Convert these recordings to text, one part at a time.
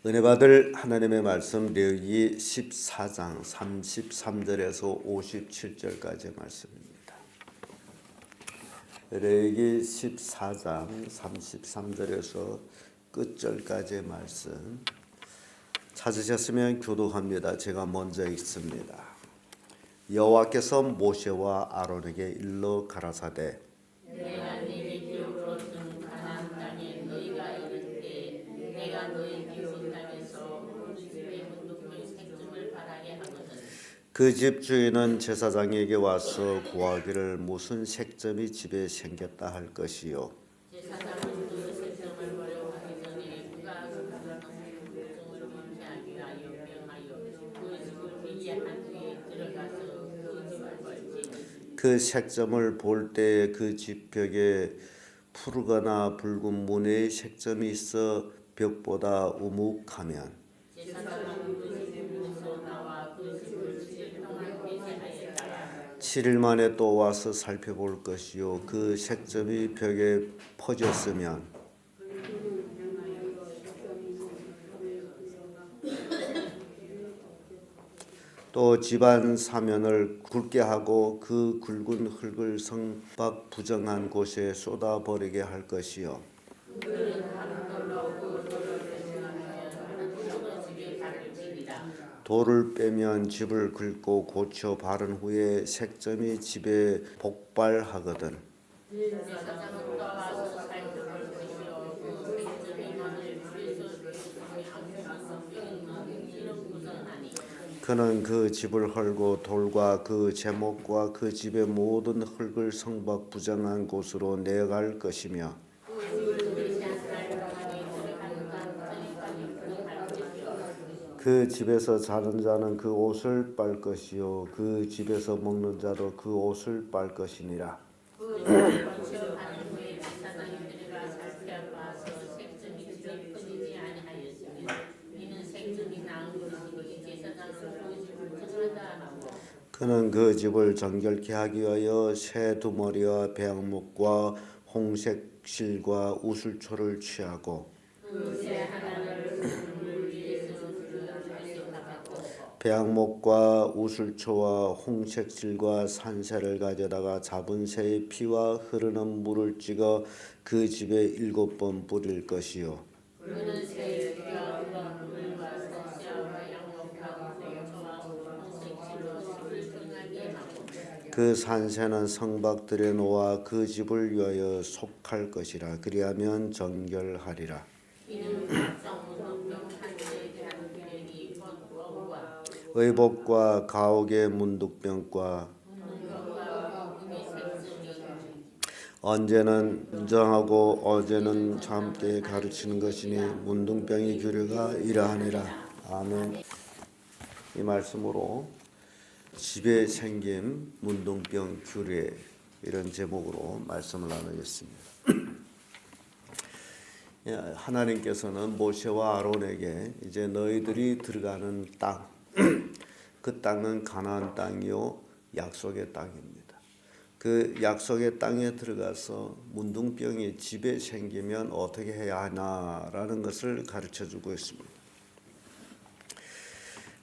은혜 받을 하나님의 말씀 레위기 14장 33절에서 57절까지의 말씀입니다. 레위기 14장 33절에서 끝절까지의 말씀 찾으셨으면 교독합니다. 제가 먼저 읽습니다. 여호와께서 모세와 아론에게 일러 가라사대 내가 네게 기업으로 준 가나안 땅에 너희가 이를 때 내가 너희 기업 땅에서 온 집의 문둥병 색점을 바라게 하거든. 그 집 주인은 제사장에게 와서 구하기를 무슨 색점이 집에 생겼다 할 것이요. 제사장은 그 색점을 버려하기 전에 그가 그 문둥병을 범죄하기 위하여 명하여 그 집을 회개한 뒤에 들어가서 그 집을 벌지. 그 색점을 볼 때 그 집 벽에 푸르거나 붉은 문의 색점이 있어 벽보다 우묵하면 제사장은 그 집에서 나와 그 집을 7일 동안 회개하였다가 7일 만에 또 와서 살펴볼 것이요. 그 색점이 벽에 퍼졌으면 또 집안 사면을 굵게 하고 그 굵은 흙을 성밖 부정한 곳에 쏟아버리게 할 것이요. 돌을 빼면 집을 긁고 고쳐 바른 후에 색점이 집에 복발하거든. 제사장은 또 와서 살펴볼 것이요 그 색점이 만일 불에서 죽음이 안전한 병이 이런 구성하니 그는 그 집을 헐고 돌과 그 제목과 그 집의 모든 흙을 성밖 부정한 곳으로 내갈 것이며 그 집에서 자는 자는 그 옷을 빨 것이요 그 집에서 먹는 자도 그 옷을 빨 것이니라. 그는 그 집을 정결케 하기 위하여 새 두머리와 배양목과 홍색 실과 우슬초를 취하고 배양목과 우슬초와 홍색 실과 산새를 가져다가 잡은 새의 피와 흐르는 물을 찍어 그 집에 7번 뿌릴 것이요. 그 산새는 성박들에 놓아 그 집을 위하여 속할 것이라. 그리하면 정결하리라. 의복과 가옥의 문둥병과 언제는 인정하고 어제는 함께 가르치는 것이니 문둥병의 규례가 이러하니라. 아멘. 이 말씀으로 집에 생긴 문둥병 규례 이런 제목으로 말씀을 나누겠습니다. 하나님께서는 모세와 아론에게 이제 너희들이 들어가는 땅, 그 땅은 가나안 땅이요 약속의 땅입니다. 그 약속의 땅에 들어가서 문둥병이 집에 생기면 어떻게 해야 하나라는 것을 가르쳐주고 있습니다.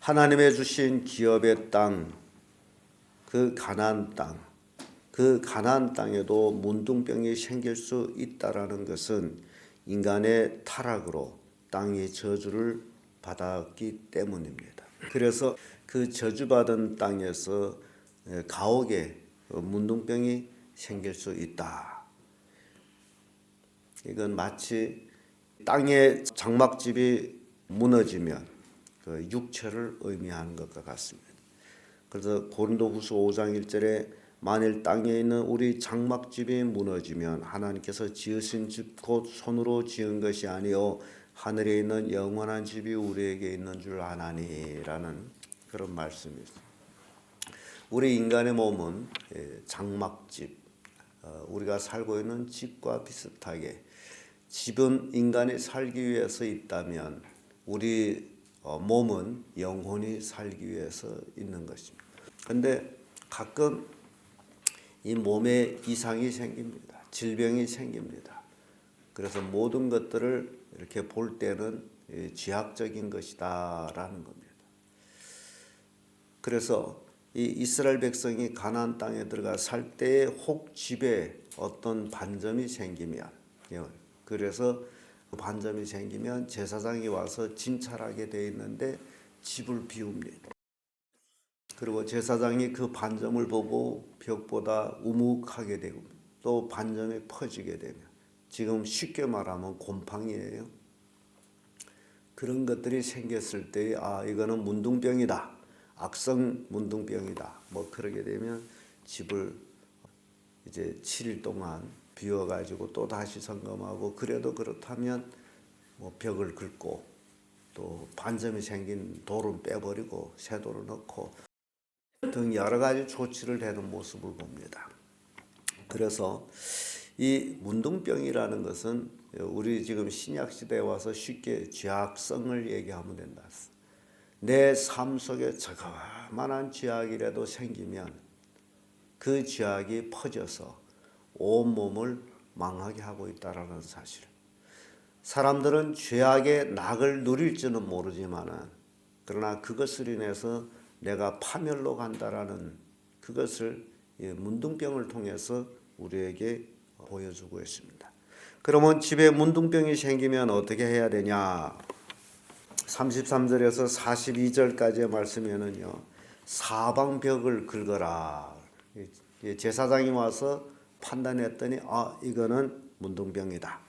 하나님의 주신 기업의 땅, 그 가나안 땅, 그 가나안 땅에도 문둥병이 생길 수 있다라는 것은 인간의 타락으로 땅이 저주를 받았기 때문입니다. 그래서 그 저주받은 땅에서 가옥에 문둥병이 생길 수 있다. 이건 마치 땅의 장막집이 무너지면 그 육체를 의미하는 것과 같습니다. 그래서 고린도후서 5장 1절에 만일 땅에 있는 우리 장막집이 무너지면 하나님께서 지으신 집 곧 손으로 지은 것이 아니요 하늘에 있는 영원한 집이 우리에게 있는 줄 아나니라는 그런 말씀입니다. 우리 인간의 몸은 장막집, 우리가 살고 있는 집과 비슷하게 집은 인간이 살기 위해서 있다면 우리 몸은 영혼이 살기 위해서 있는 것입니다. 그런데 가끔 이 몸에 이상이 생깁니다. 질병이 생깁니다. 그래서 모든 것들을 이렇게 볼 때는 죄악적인 것이다라는 겁니다. 그래서 이 이스라엘 백성이 가나안 땅에 들어가 살 때에 혹 집에 어떤 반점이 생기면, 그래서 그 반점이 생기면 제사장이 와서 진찰하게 돼 있는데 집을 비웁니다. 그리고 제사장이 그 반점을 보고 벽보다 우묵하게 되고 또 반점이 퍼지게 되면, 지금 쉽게 말하면 곰팡이에요. 그런 것들이 생겼을 때 이거는 문둥병이다, 악성 문둥병이다, 그러게 되면 집을 이제 7일 동안 비워가지고 또 다시 점검하고, 그래도 그렇다면 벽을 긁고 또 반점이 생긴 돌은 빼버리고 새 돌을 넣고 등 여러 가지 조치를 하는 모습을 봅니다. 그래서 이 문둥병이라는 것은 우리 지금 신약 시대에 와서 쉽게 죄악성을 얘기하면 된다. 내 삶 속에 저거만한 죄악이라도 생기면 그 죄악이 퍼져서 온 몸을 망하게 하고 있다라는 사실. 사람들은 죄악의 낙을 누릴지는 모르지만은, 그러나 그것을 인해서 내가 파멸로 간다라는 그것을 문둥병을 통해서 우리에게 보여주고 있습니다. 그러면 집에 문둥병이 생기면 어떻게 해야 되냐? 33절에서 42절까지의 말씀에는요, 사방벽을 긁어라. 제사장이 와서 판단했더니 이거는 문둥병이다.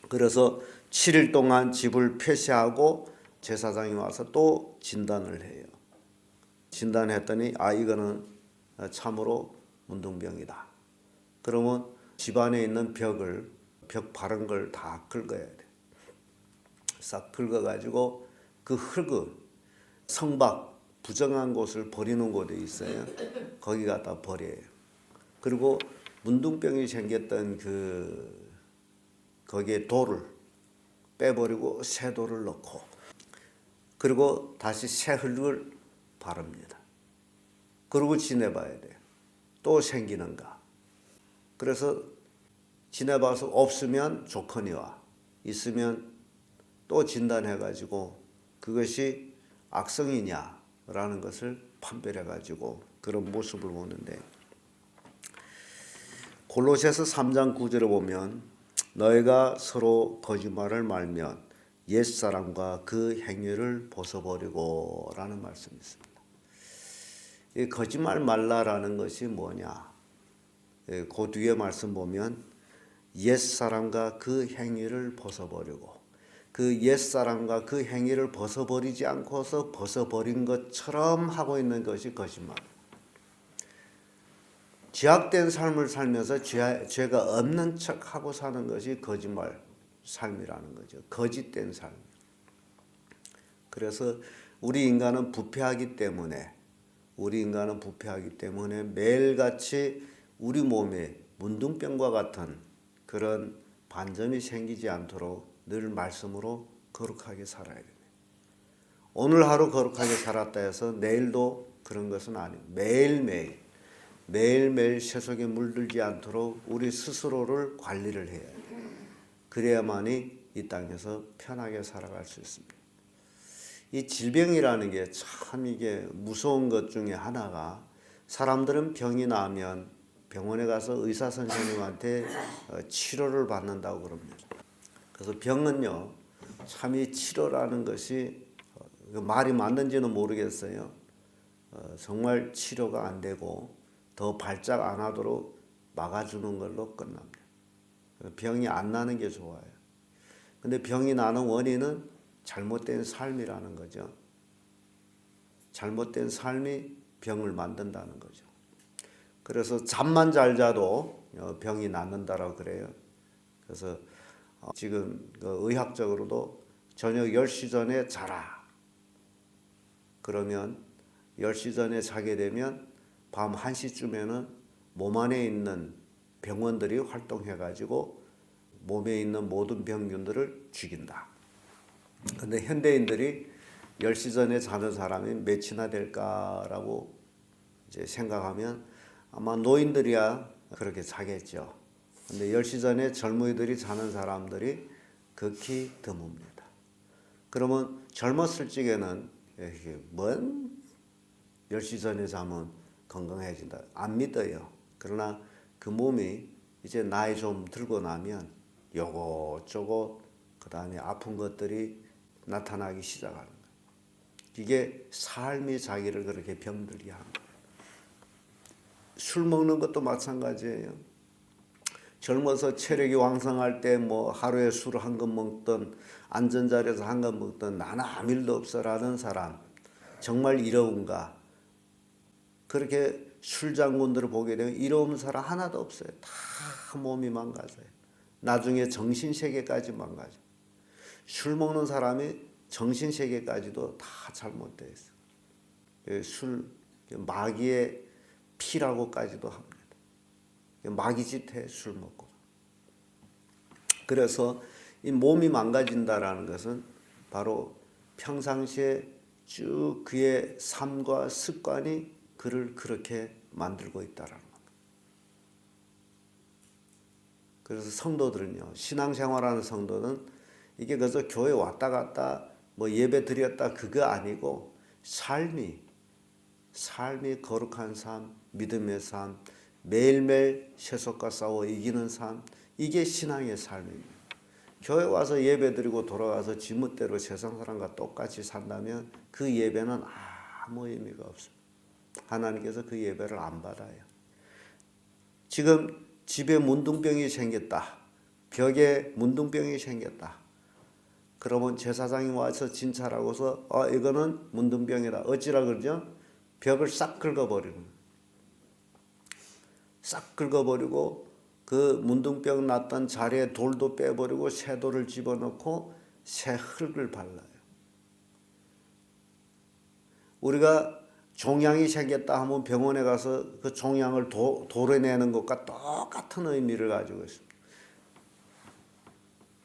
그래서 7일 동안 집을 폐쇄하고 제사장이 와서 또 진단을 해요. 진단했더니 이거는 참으로 문둥병이다. 그러면 집안에 있는 벽 바른 걸 다 긁어야 돼. 싹 긁어가지고 그 흙은 성박 부정한 곳을 버리는 곳에 있어요. 거기 갖다 버려요. 그리고 문둥병이 생겼던 거기에 돌을 빼버리고 새 돌을 넣고, 그리고 다시 새 흙을 바릅니다. 그리고 지내봐야 돼요. 또 생기는가. 그래서 지내봐서 없으면 좋거니와 있으면 또 진단해가지고 그것이 악성이냐라는 것을 판별해가지고 그런 모습을 보는데, 골로새서 3장 9절에 보면 너희가 서로 거짓말을 말면 옛사람과 그 행위를 벗어버리고 라는 말씀이 있습니다. 이 거짓말 말라라는 것이 뭐냐? 그 뒤에 말씀 보면 옛사람과 그 행위를 벗어버리고, 그 옛사람과 그 행위를 벗어버리지 않고서 벗어버린 것처럼 하고 있는 것이 거짓말. 죄악된 삶을 살면서 죄가 없는 척하고 사는 것이 거짓말 삶이라는 거죠. 거짓된 삶. 그래서 우리 인간은 부패하기 때문에 매일같이 우리 몸에 문둥병과 같은 그런 반점이 생기지 않도록 늘 말씀으로 거룩하게 살아야 됩니다. 오늘 하루 거룩하게 살았다 해서 내일도 그런 것은 아닙니다. 매일매일 세속에 물들지 않도록 우리 스스로를 관리를 해야 돼요. 그래야만이 이 땅에서 편하게 살아갈 수 있습니다. 이 질병이라는 게 참 이게 무서운 것 중에 하나가, 사람들은 병이 나면 병원에 가서 의사 선생님한테 치료를 받는다고 그럽니다. 그래서 병은요, 참 이 치료라는 것이 말이 맞는지는 모르겠어요. 정말 치료가 안 되고 더 발작 안 하도록 막아주는 걸로 끝납니다. 병이 안 나는 게 좋아요. 근데 병이 나는 원인은 잘못된 삶이라는 거죠. 잘못된 삶이 병을 만든다는 거죠. 그래서 잠만 잘 자도 병이 낫는다라고 그래요. 그래서 지금 의학적으로도 저녁 10시 전에 자라. 그러면 10시 전에 자게 되면 밤 1시쯤에는 몸 안에 있는 병원들이 활동해가지고 몸에 있는 모든 병균들을 죽인다. 근데 현대인들이 10시 전에 자는 사람이 몇이나 될까라고 이제 생각하면 아마 노인들이야 그렇게 자겠죠. 근데 10시 전에 젊은이들이 자는 사람들이 극히 드뭅니다. 그러면 젊었을 적에는 이게 뭔 10시 전에 자면 건강해진다. 안 믿어요. 그러나 그 몸이 이제 나이 좀 들고 나면 요것저것 그 다음에 아픈 것들이 나타나기 시작하는 거예요. 이게 삶이 자기를 그렇게 병들게 하는 거예요. 술 먹는 것도 마찬가지예요. 젊어서 체력이 왕성할 때 뭐 하루에 술 한 컵 먹던 앉은 자리에서 한 컵 먹던 나는 아무 일도 없어라는 사람 정말 이로운가? 그렇게 술장군들을 보게 되면 이로운 사람 하나도 없어요. 다 몸이 망가져요. 나중에 정신세계까지 망가져요. 술 먹는 사람이 정신세계까지도 다 잘못되어 있어요. 술 마귀의 피라고까지도 합니다. 마귀짓해 술 먹고. 그래서 이 몸이 망가진다라는 것은 바로 평상시에 쭉 그의 삶과 습관이 그를 그렇게 만들고 있다라는 겁니다. 그래서 성도들은요, 신앙생활하는 성도는 이게 그저 교회 왔다 갔다 뭐 예배 드렸다 그거 아니고 삶이 거룩한 삶, 믿음의 삶, 매일매일 세속과 싸워 이기는 삶, 이게 신앙의 삶입니다. 교회 와서 예배 드리고 돌아가서 지멋대로 세상 사람과 똑같이 산다면 그 예배는 아무 의미가 없습니다. 하나님께서 그 예배를 안 받아요. 지금 집에 문둥병이 생겼다. 벽에 문둥병이 생겼다. 그러면 제사장이 와서 진찰하고서 이거는 문둥병이다. 어찌라 그러죠? 벽을 싹 긁어버리는 거예요. 싹 긁어버리고 그 문둥병 났던 자리에 돌도 빼버리고 새 돌을 집어넣고 새 흙을 발라요. 우리가 종양이 생겼다 하면 병원에 가서 그 종양을 도려내는 것과 똑같은 의미를 가지고 있습니다.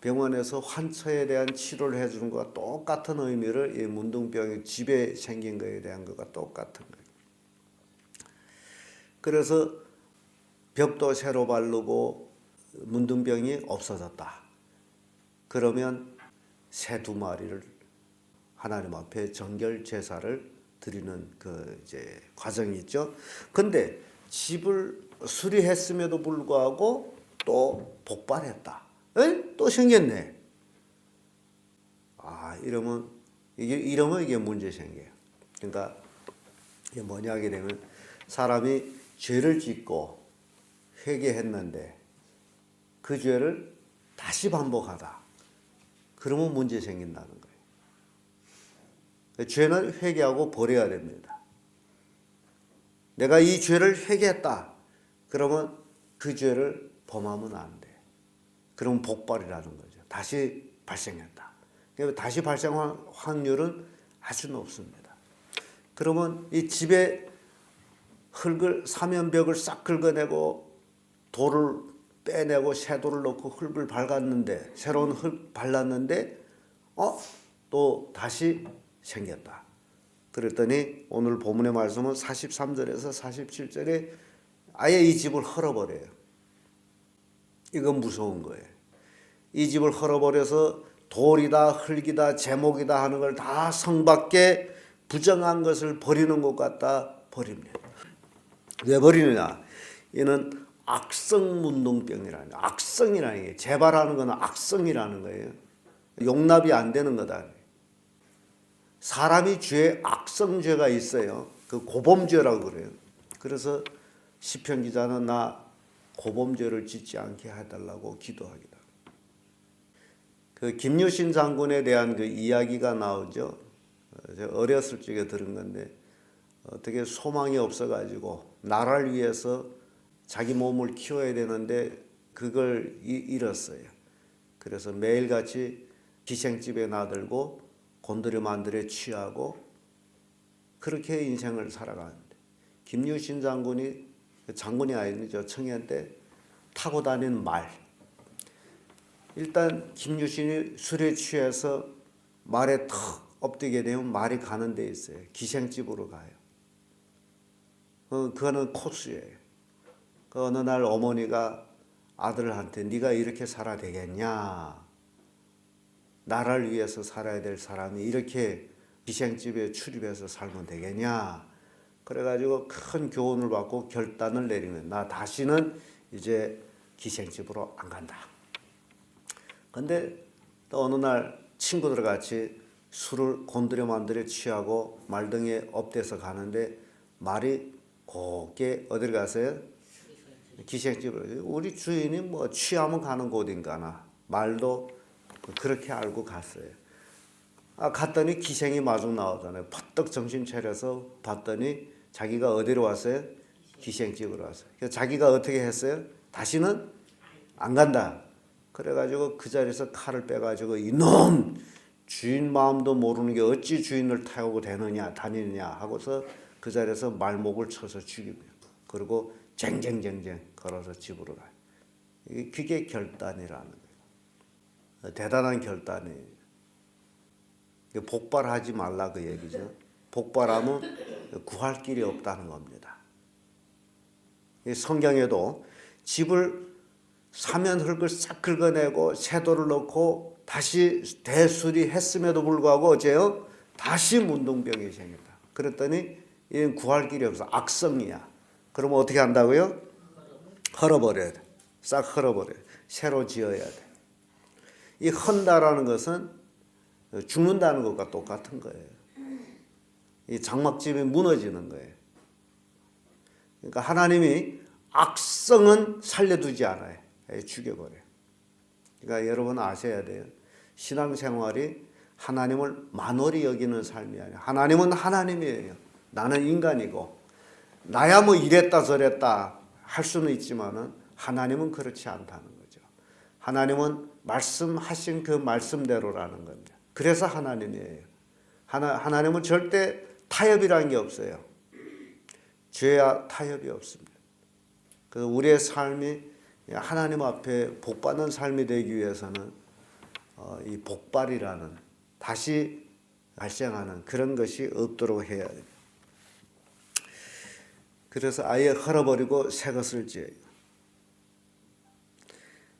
병원에서 환처에 대한 치료를 해주는 것과 똑같은 의미를 이 문둥병이 집에 생긴 것에 대한 것과 똑같은 거예요. 그래서 벽도 새로 바르고 문둥병이 없어졌다. 그러면 새 2마리를 하나님 앞에 정결 제사를 드리는 그 이제 과정이 있죠. 근데 집을 수리했음에도 불구하고 또 복발했다. 또 생겼네. 이러면 이게 문제 생겨요. 그러니까 이게 뭐냐 하게 되면 사람이 죄를 짓고 회개했는데 그 죄를 다시 반복하다. 그러면 문제 생긴다는 거예요. 죄는 회개하고 버려야 됩니다. 내가 이 죄를 회개했다. 그러면 그 죄를 범하면 안 돼. 그러면 복발이라는 거죠. 다시 발생했다. 다시 발생할 확률은 아주 높습니다. 그러면 이 집에 흙을 사면벽을 싹 긁어내고 돌을 빼내고 새 돌을 넣고 흙을 밝았는데 새로운 흙 발랐는데 또 다시 생겼다. 그랬더니 오늘 본문의 말씀은 43절에서 47절에 아예 이 집을 헐어버려요. 이건 무서운 거예요. 이 집을 헐어버려서 돌이다 흙이다 제목이다 하는 걸 다 성밖에 부정한 것을 버리는 것 같다 버립니다. 왜 버리느냐? 이는 악성문둥병이라는 거예요. 악성이라는 게 재발하는 거는 악성이라는 거예요. 용납이 안 되는 거다. 사람이 죄에 악성죄가 있어요. 그 고범죄라고 그래요. 그래서 시편 기자는 나 고범죄를 짓지 않게 해달라고 기도하기다. 그 김유신 장군에 대한 그 이야기가 나오죠. 제가 어렸을 적에 들은 건데 어떻게 소망이 없어가지고 나라를 위해서 자기 몸을 키워야 되는데 그걸 잃었어요. 그래서 매일같이 기생집에 나들고 곤드레 만드레 취하고 그렇게 인생을 살아가는데 김유신 장군이 아니죠. 청년 때 타고 다니는 말. 일단 김유신이 술에 취해서 말에 턱 엎드게 되면 말이 가는 데 있어요. 기생집으로 가요. 그거는 코스예요. 어느 날 어머니가 아들한테 네가 이렇게 살아야 되겠냐? 나를 위해서 살아야 될 사람이 이렇게 기생집에 출입해서 살면 되겠냐? 그래가지고 큰 교훈을 받고 결단을 내리면 나 다시는 이제 기생집으로 안 간다. 근데 또 어느 날 친구들 같이 술을 곤드려 만들어 취하고 말등에 엎대서 가는데 말이 곱게 어디를 가세요? 기생집으로. 우리 주인이 뭐 취하면 가는 곳인가나 말도 그렇게 알고 갔어요. 갔더니 기생이 마중 나오잖아요. 퍼뜩 정신 차려서 봤더니 자기가 어디로 왔어요? 기생집으로 왔어요. 그래서 자기가 어떻게 했어요? 다시는 안 간다. 그래가지고 그 자리에서 칼을 빼가지고 이놈! 주인 마음도 모르는 게 어찌 주인을 타고 다니느냐 하고서 그 자리에서 말목을 쳐서 죽이고요. 그리고 쟁쟁쟁쟁 걸어서 집으로 가요. 그게 결단이라는 거예요. 대단한 결단이에요. 복발하지 말라 그 얘기죠. 복발하면 구할 길이 없다는 겁니다. 성경에도 집을 사면 흙을 싹 긁어내고 쇠돌을 넣고 다시 대수리했음에도 불구하고 어째요? 다시 문둥병이 생겼다. 그랬더니 이건 구할 길이 없어. 악성이야. 그러면 어떻게 한다고요? 헐어버려야 돼. 싹 헐어버려야 돼. 새로 지어야 돼. 이 헌다라는 것은 죽는다는 것과 똑같은 거예요. 이 장막집이 무너지는 거예요. 그러니까 하나님이 악성은 살려두지 않아요. 죽여버려요. 그러니까 여러분 아셔야 돼요. 신앙생활이 하나님을 만홀히 여기는 삶이 아니에요. 하나님은 하나님이에요. 나는 인간이고 나야 뭐 이랬다 저랬다 할 수는 있지만은 하나님은 그렇지 않다는 거죠. 하나님은 말씀하신 그 말씀대로라는 겁니다. 그래서 하나님이에요. 하나님은 절대 타협이라는 게 없어요. 죄와 타협이 없습니다. 그래서 우리의 삶이 하나님 앞에 복받는 삶이 되기 위해서는 이 복발이라는 다시 발생하는 그런 것이 없도록 해야 돼요. 그래서 아예 헐어버리고 새 것을 지어요.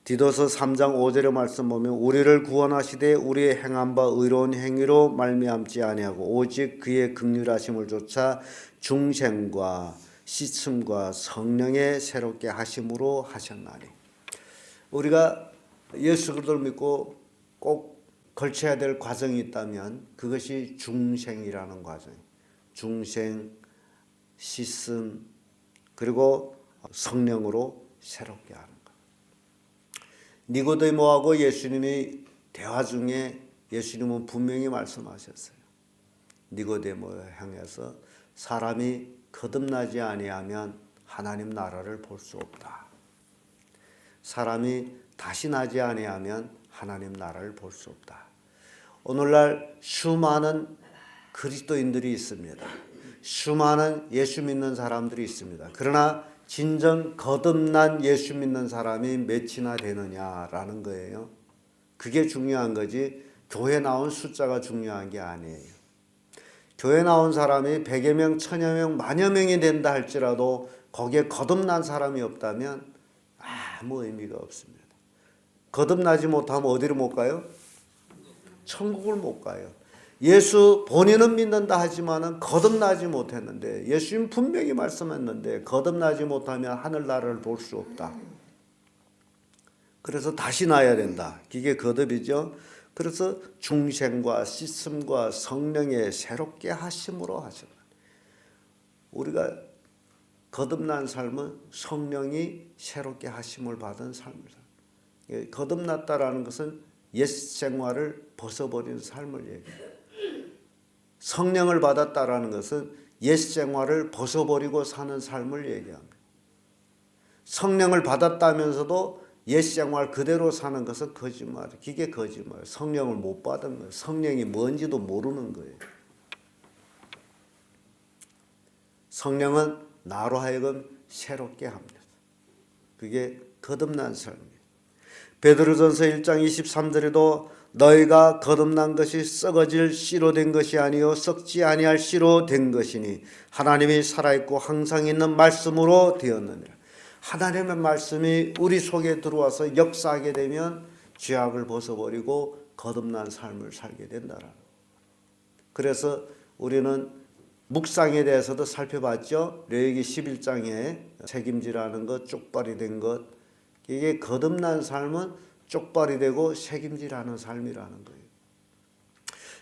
디도서 3장 5절의 말씀 보면 우리를 구원하시되 우리의 행한 바 의로운 행위로 말미암지 아니하고 오직 그의 긍휼하심을 쫓아 중생과 씻음과 성령의 새롭게 하심으로 하셨나니. 우리가 예수 그리스도를 믿고 꼭 걸쳐야 될 과정이 있다면 그것이 중생이라는 과정. 중생, 씻음, 그리고 성령으로 새롭게 하는 것. 니고데모하고 예수님이 대화 중에 예수님은 분명히 말씀하셨어요. 니고데모를 향해서 사람이 거듭나지 아니하면 하나님 나라를 볼 수 없다. 사람이 다시 나지 아니하면 하나님 나라를 볼 수 없다. 오늘날 수많은 그리스도인들이 있습니다. 수많은 예수 믿는 사람들이 있습니다. 그러나 진정 거듭난 예수 믿는 사람이 몇이나 되느냐라는 거예요. 그게 중요한 거지 교회 나온 숫자가 중요한 게 아니에요. 교회 나온 사람이 100여 명, 1000여 명, 만여 명이 된다 할지라도 거기에 거듭난 사람이 없다면 아무 의미가 없습니다. 거듭나지 못하면 어디로 못 가요? 천국을 못 가요. 예수 본인은 믿는다 하지만은 거듭나지 못했는데 예수님 분명히 말씀했는데 거듭나지 못하면 하늘나라를 볼 수 없다. 그래서 다시 나야 된다. 이게 거듭이죠. 그래서 중생과 씻음과 성령의 새롭게 하심으로 하셨다. 우리가 거듭난 삶은 성령이 새롭게 하심을 받은 삶이다. 거듭났다라는 것은 옛 생활을 벗어버린 삶을 얘기해요. 성령을 받았다라는 것은 옛 생활을 벗어버리고 사는 삶을 얘기합니다. 성령을 받았다면서도 옛 생활 그대로 사는 것은 거짓말이에요. 이게 거짓말이에요. 성령을 못 받은 거예요. 성령이 뭔지도 모르는 거예요. 성령은 나로 하여금 새롭게 합니다. 그게 거듭난 삶이에요. 베드로전서 1장 23절에도 너희가 거듭난 것이 썩어질 씨로 된 것이 아니요 썩지 아니할 씨로 된 것이니 하나님이 살아있고 항상 있는 말씀으로 되었느니라. 하나님의 말씀이 우리 속에 들어와서 역사하게 되면 죄악을 벗어버리고 거듭난 삶을 살게 된다라는 거예요. 그래서 우리는 묵상에 대해서도 살펴봤죠. 레위기 11장에 책임지라는 것, 쪽발이 된 것, 이게 거듭난 삶은 쪽발이 되고 책임지라는 삶이라는 거예요.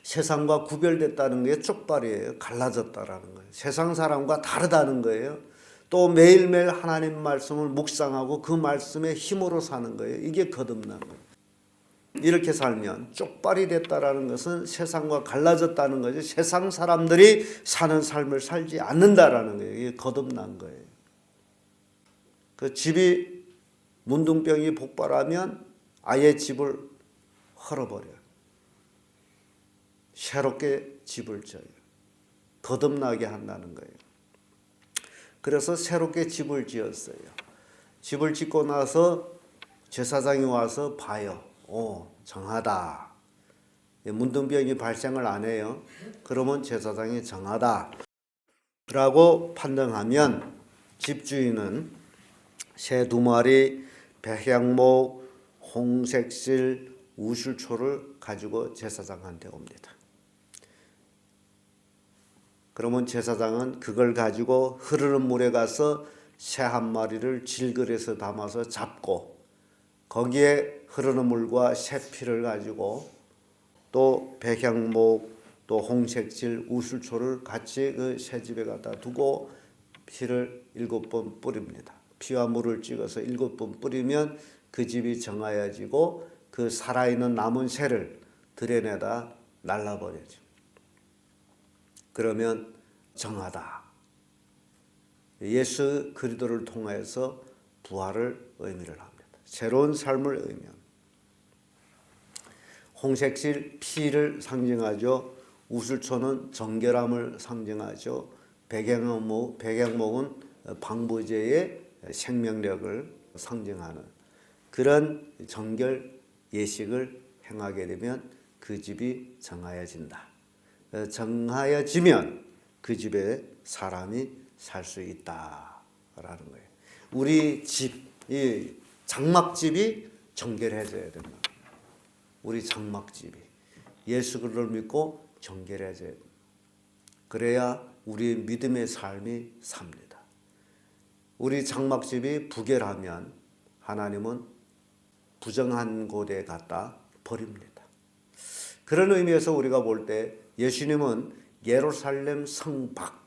세상과 구별됐다는 게 쪽발이에요. 갈라졌다라는 거예요. 세상 사람과 다르다는 거예요. 또 매일매일 하나님 말씀을 묵상하고 그 말씀의 힘으로 사는 거예요. 이게 거듭난 거예요. 이렇게 살면 쪽발이 됐다라는 것은 세상과 갈라졌다는 거죠. 세상 사람들이 사는 삶을 살지 않는다라는 거예요. 이게 거듭난 거예요. 그 집이 문둥병이 폭발하면 아예 집을 헐어버려요. 새롭게 집을 져요. 거듭나게 한다는 거예요. 그래서 새롭게 집을 지었어요. 집을 짓고 나서 제사장이 와서 봐요. 정하다. 문둥병이 발생을 안 해요. 그러면 제사장이 정하다 라고 판단하면 집주인은 새 2마리, 백향목, 홍색실, 우슬초를 가지고 제사장한테 옵니다. 그러면 제사장은 그걸 가지고 흐르는 물에 가서 새 1마리를 질그릇에 담아서 잡고 거기에 흐르는 물과 새 피를 가지고 또 백향목 또 홍색질 우슬초를 같이 그 새 집에 갖다 두고 피를 7번 뿌립니다. 피와 물을 찍어서 7번 뿌리면 그 집이 정하여지고 그 살아있는 남은 새를 들여내다 날라버려죠. 그러면 정하다. 예수 그리스도를 통해서 부활을 의미를 합니다. 새로운 삶을 의미합니다. 홍색실 피를 상징하죠. 우슬초는 정결함을 상징하죠. 백향목은 방부제의 생명력을 상징하는 그런 정결 예식을 행하게 되면 그 집이 정하여진다. 정하여지면 그 집에 사람이 살 수 있다라는 거예요. 우리 집, 이 장막집이 정결해져야 된다. 우리 장막집이 예수 그리스도를 믿고 정결해져야 된다. 그래야 우리 믿음의 삶이 삽니다. 우리 장막집이 부결하면 하나님은 부정한 곳에 갖다 버립니다. 그런 의미에서 우리가 볼 때 예수님은 예루살렘 성 밖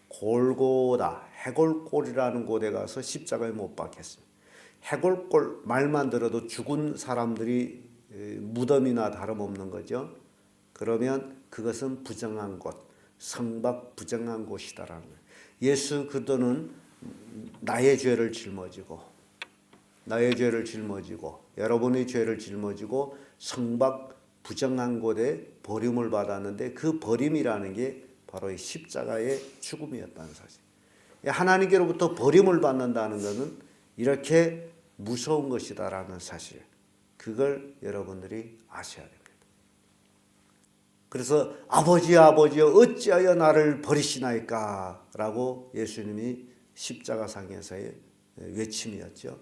골고다 해골골이라는 곳에 가서 십자가에 못 박혔습니다. 해골골 말만 들어도 죽은 사람들이 무덤이나 다름없는 거죠. 그러면 그것은 부정한 곳, 성밖 부정한 곳이다라는 거예요. 예수 그리스도는 나의 죄를 짊어지고 여러분의 죄를 짊어지고 성밖 부정한 곳에 버림을 받았는데 그 버림이라는 게 바로 이 십자가의 죽음이었다는 사실. 하나님께로부터 버림을 받는다는 것은 이렇게 무서운 것이다라는 사실. 그걸 여러분들이 아셔야 됩니다. 그래서 아버지여 어찌하여 나를 버리시나이까 라고 예수님이 십자가상에서의 외침이었죠.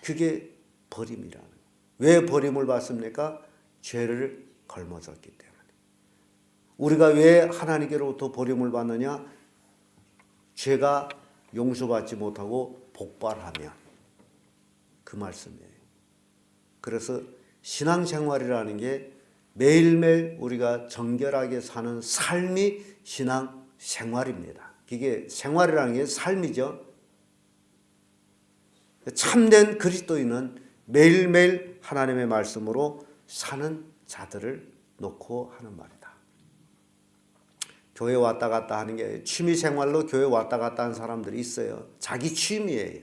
그게 버림이라는 거예요. 왜 버림을 받습니까? 죄를 걸머졌기 때문에. 우리가 왜 하나님께로부터 버림을 받느냐? 죄가 용서받지 못하고 복발하면 그 말씀이에요. 그래서 신앙생활이라는 게 매일매일 우리가 정결하게 사는 삶이 신앙생활입니다. 이게 생활이라는 게 삶이죠. 참된 그리스도인은 매일매일 하나님의 말씀으로 사는 자들을 놓고 하는 말이다. 교회 왔다 갔다 하는 게 취미생활로 교회 왔다 갔다 하는 사람들이 있어요. 자기 취미예요.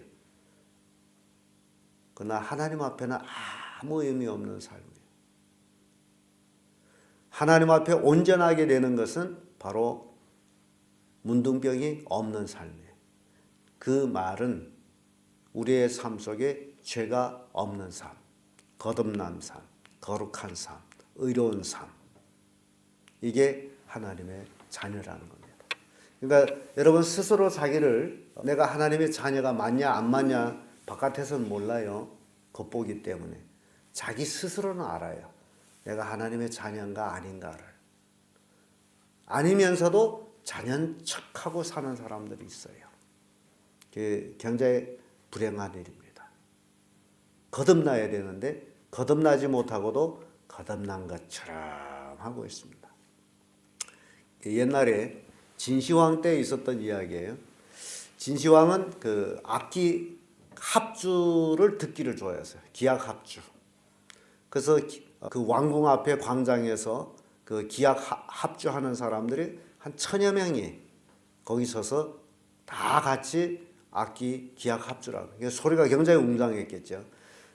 그러나 하나님 앞에는 아무 의미 없는 삶이에요. 하나님 앞에 온전하게 되는 것은 바로 문둥병이 없는 삶이에요. 그 말은 우리의 삶 속에 죄가 없는 삶, 거듭난 삶, 거룩한 삶, 의로운 삶. 이게 하나님의 자녀라는 겁니다. 그러니까 여러분 스스로 자기를 내가 하나님의 자녀가 맞냐 안 맞냐 바깥에서는 몰라요. 겉보기 때문에. 자기 스스로는 알아요. 내가 하나님의 자녀인가 아닌가를. 아니면서도 자녀인 척하고 사는 사람들이 있어요. 그게 굉장히 불행한 일입니다. 거듭나야 되는데 거듭나지 못하고도 거듭난 것처럼 하고 있습니다. 옛날에 진시황 때 있었던 이야기예요. 진시황은 그 악기 합주를 듣기를 좋아했어요. 기악 합주. 그래서 그 왕궁 앞에 광장에서 그 기악 합주하는 사람들이 한 1000여 명이 거기 서서 다 같이 악기 기악 합주라고. 소리가 굉장히 웅장했겠죠.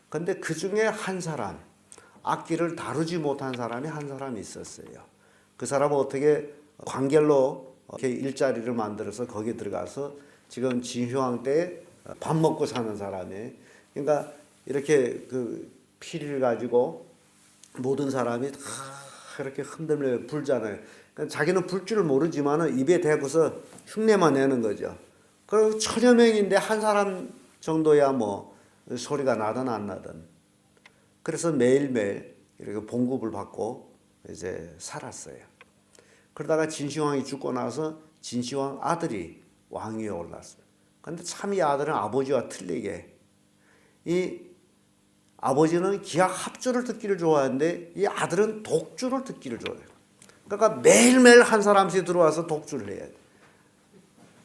근데 그 중에 한 사람, 악기를 다루지 못한 사람이 한 사람이 있었어요. 그 사람은 어떻게 관결로 이렇게 일자리를 만들어서 거기 들어가서 지금 진시황 때 밥 먹고 사는 사람이, 그러니까 이렇게 그 피리를 가지고 모든 사람이 다 이렇게 흔들며 불잖아요. 그러니까 자기는 불 줄 모르지만은 입에 대고서 흉내만 내는 거죠. 그리고 1000여 명인데 한 사람 정도야 뭐 소리가 나든 안 나든. 그래서 매일매일 이렇게 봉급을 받고 이제 살았어요. 그러다가 진시황이 죽고 나서 진시황 아들이 왕위에 올랐어요. 근데 참 이 아들은 아버지와 틀리게, 이 아버지는 기악 합주를 듣기를 좋아하는데 이 아들은 독주를 듣기를 좋아해요. 그러니까 매일매일 한 사람씩 들어와서 독주를 해야 돼.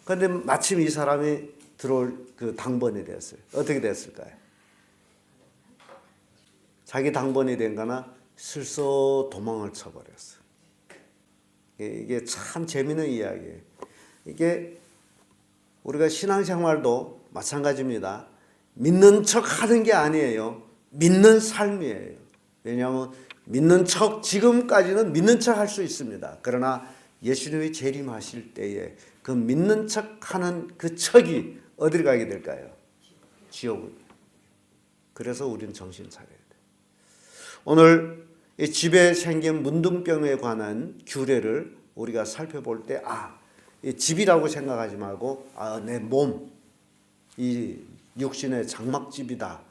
그런데 마침 이 사람이 들어올 그 당번이 됐어요. 어떻게 됐을까요? 자기 당번이 된 거나 슬쩍 도망을 쳐버렸어요. 이게 참 재미있는 이야기예요. 이게 우리가 신앙생활도 마찬가지입니다. 믿는 척 하는 게 아니에요. 믿는 삶이에요. 왜냐하면 믿는 척, 지금까지는 믿는 척 할 수 있습니다. 그러나 예수님이 재림하실 때에 그 믿는 척 하는 그 척이 어디를 가게 될까요? 지옥을. 그래서 우리는 정신 차려야 돼요. 오늘 이 집에 생긴 문둥병에 관한 규례를 우리가 살펴볼 때, 이 집이라고 생각하지 말고, 내 몸, 이 육신의 장막집이다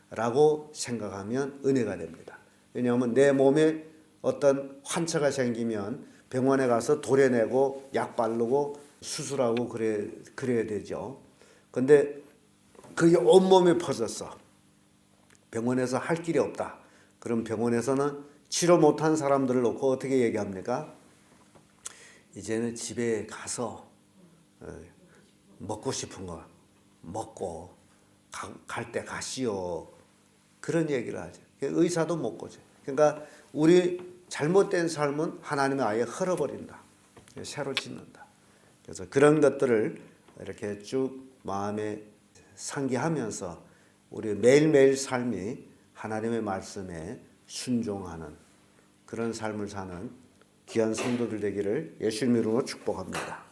라고 생각하면 은혜가 됩니다. 왜냐하면 내 몸에 어떤 환처가 생기면 병원에 가서 도려내고 약 바르고 수술하고 그래야 되죠. 근데 그게 온몸에 퍼졌어. 병원에서 할 길이 없다. 그럼 병원에서는 치료 못한 사람들을 놓고 어떻게 얘기합니까? 이제는 집에 가서 먹고 싶은 거 먹고 갈 때 가시오. 그런 얘기를 하죠. 의사도 못 고쳐. 그러니까 우리 잘못된 삶은 하나님이 아예 헐어버린다. 새로 짓는다. 그래서 그런 것들을 이렇게 쭉 마음에 상기하면서 우리 매일매일 삶이 하나님의 말씀에 순종하는 그런 삶을 사는 귀한 성도들 되기를 예수님 이름으로 축복합니다.